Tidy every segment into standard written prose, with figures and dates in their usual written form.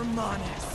Hermanus.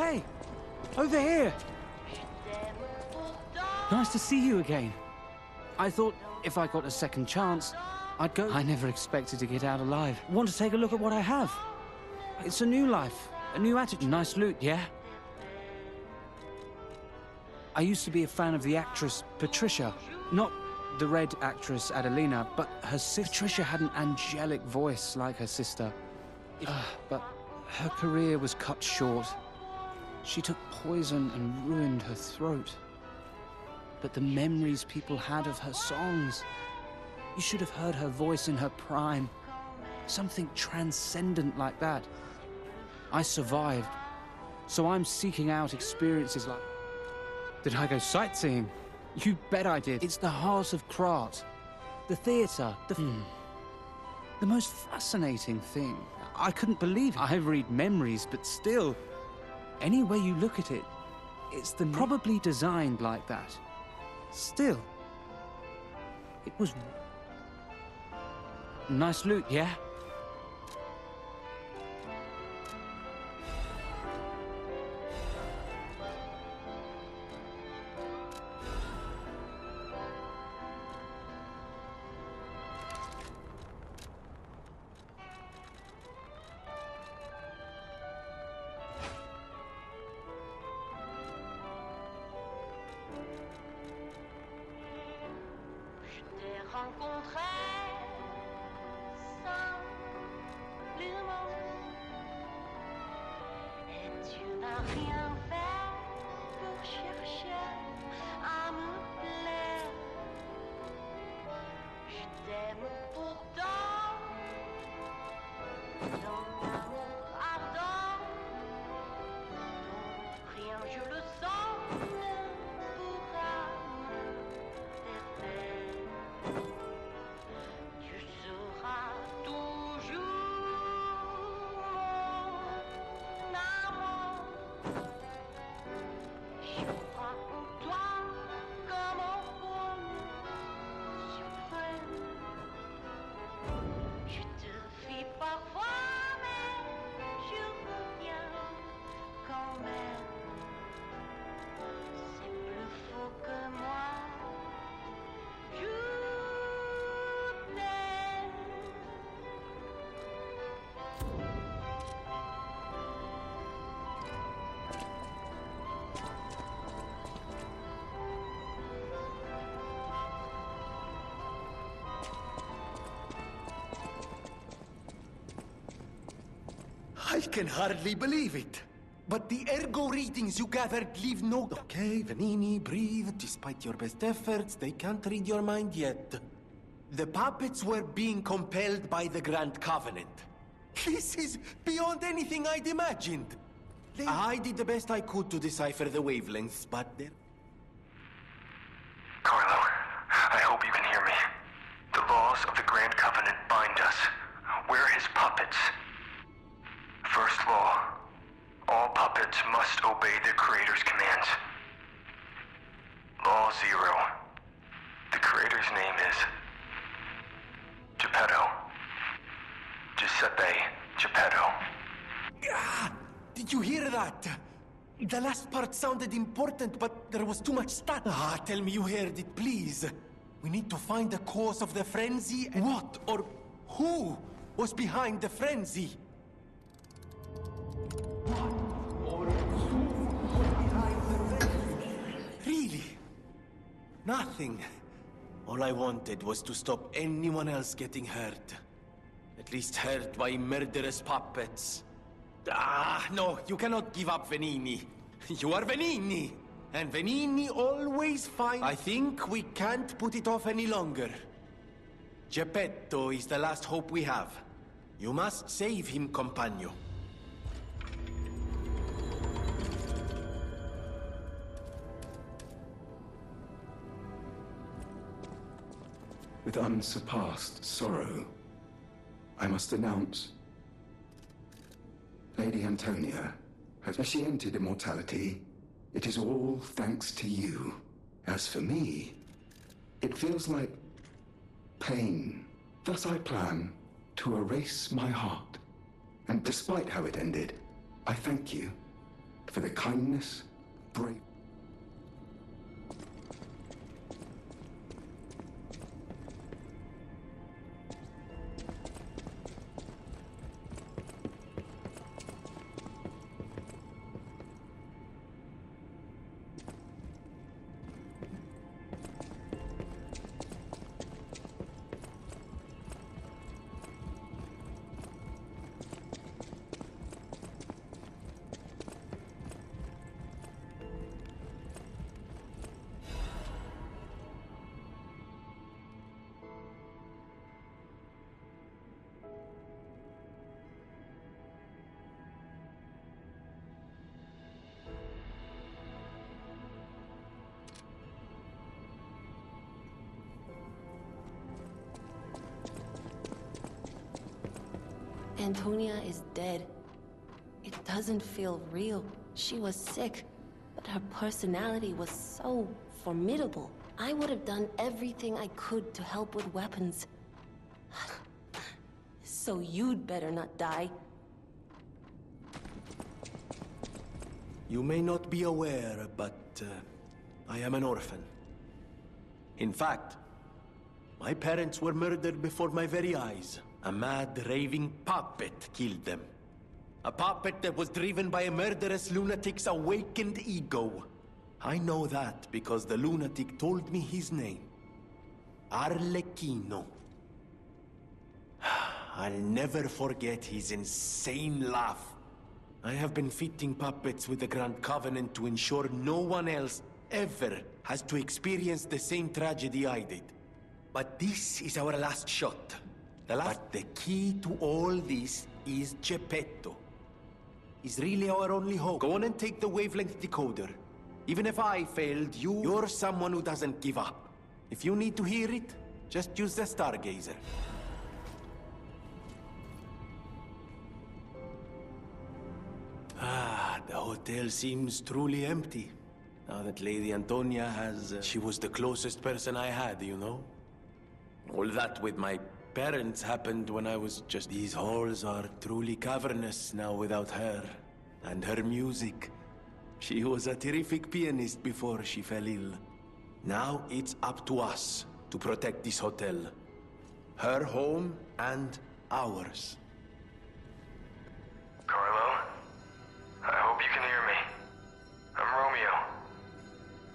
Hey! Over here! Nice to see you again. I thought if I got a second chance, I'd go. I never expected to get out alive. Want to take a look at what I have? It's a new life, a new attitude. Nice loot, yeah? I used to be a fan of the actress Patricia. Not the red actress Adelina, but her sister. Patricia had an angelic voice like her sister. But her career was cut short. She took poison and ruined her throat. But the memories people had of her songs... You should have heard her voice in her prime. Something transcendent like that. I survived, so I'm seeking out experiences like... Did I go sightseeing? You bet I did. It's the heart of Krat. The theatre, the most fascinating thing. I couldn't believe it. I read memories, but still, any way you look at it, it's probably designed like that. Still, it was... Nice loot, yeah? I can hardly believe it. But the ergo readings you gathered leave no... Okay, Venini, breathe. Despite your best efforts, they can't read your mind yet. The puppets were being compelled by the Grand Covenant. This is beyond anything I'd imagined. I did the best I could to decipher the wavelengths, but they're... Carlo, I hope you can hear me. The laws of the Grand Covenant bind us. We're his puppets. First law, all puppets must obey their creator's commands. Law 0. The creator's name is Geppetto. Giuseppe Geppetto. Ah, did you hear that? The last part sounded important, but there was too much stutter. Tell me you heard it, please. We need to find the cause of the frenzy and... What or who was behind the frenzy? Really? Nothing. All I wanted was to stop anyone else getting hurt. At least hurt by murderous puppets. No, you cannot give up, Venini. You are Venini, and Venini always finds... I think we can't put it off any longer. Geppetto is the last hope we have. You must save him, compagno. With unsurpassed sorrow, I must announce Lady Antonia, as she entered immortality, it is all thanks to you. As for me, it feels like pain. Thus I plan to erase my heart. And despite how it ended, I thank you for the kindness, bravery. Antonia is dead. It doesn't feel real. She was sick, but her personality was so formidable. I would have done everything I could to help with weapons. So you'd better not die. You may not be aware, but I am an orphan. In fact, my parents were murdered before my very eyes. A mad, raving puppet killed them. A puppet that was driven by a murderous lunatic's awakened ego. I know that because the lunatic told me his name. Arlecchino. I'll never forget his insane laugh. I have been fitting puppets with the Grand Covenant to ensure no one else ever has to experience the same tragedy I did. But this is our last shot. But the key to all this is Geppetto. He's really our only hope. Go on and take the wavelength decoder. Even if I failed, you're someone who doesn't give up. If you need to hear it, just use the Stargazer. The hotel seems truly empty. Now that Lady Antonia has... She was the closest person I had, you know? All that with my parents happened when I was just... These halls are truly cavernous now without her. And her music. She was a terrific pianist before she fell ill. Now it's up to us to protect this hotel. Her home and ours. Carlo? I hope you can hear me. I'm Romeo.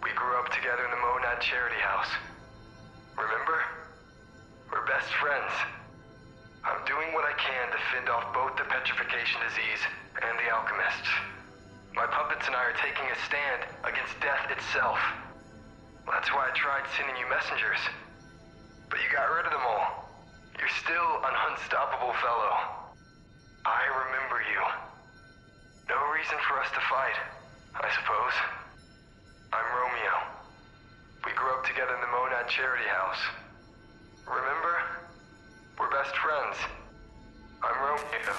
We grew up together in the Monad Charity House. Remember? We're best friends. I'm doing what I can to fend off both the petrification disease and the alchemists. My puppets and I are taking a stand against death itself. That's why I tried sending you messengers. But you got rid of them all. You're still an unstoppable fellow. I remember you. No reason for us to fight, I suppose. I'm Romeo. We grew up together in the Monad Charity House. Remember? We're best friends. I'm Romeo.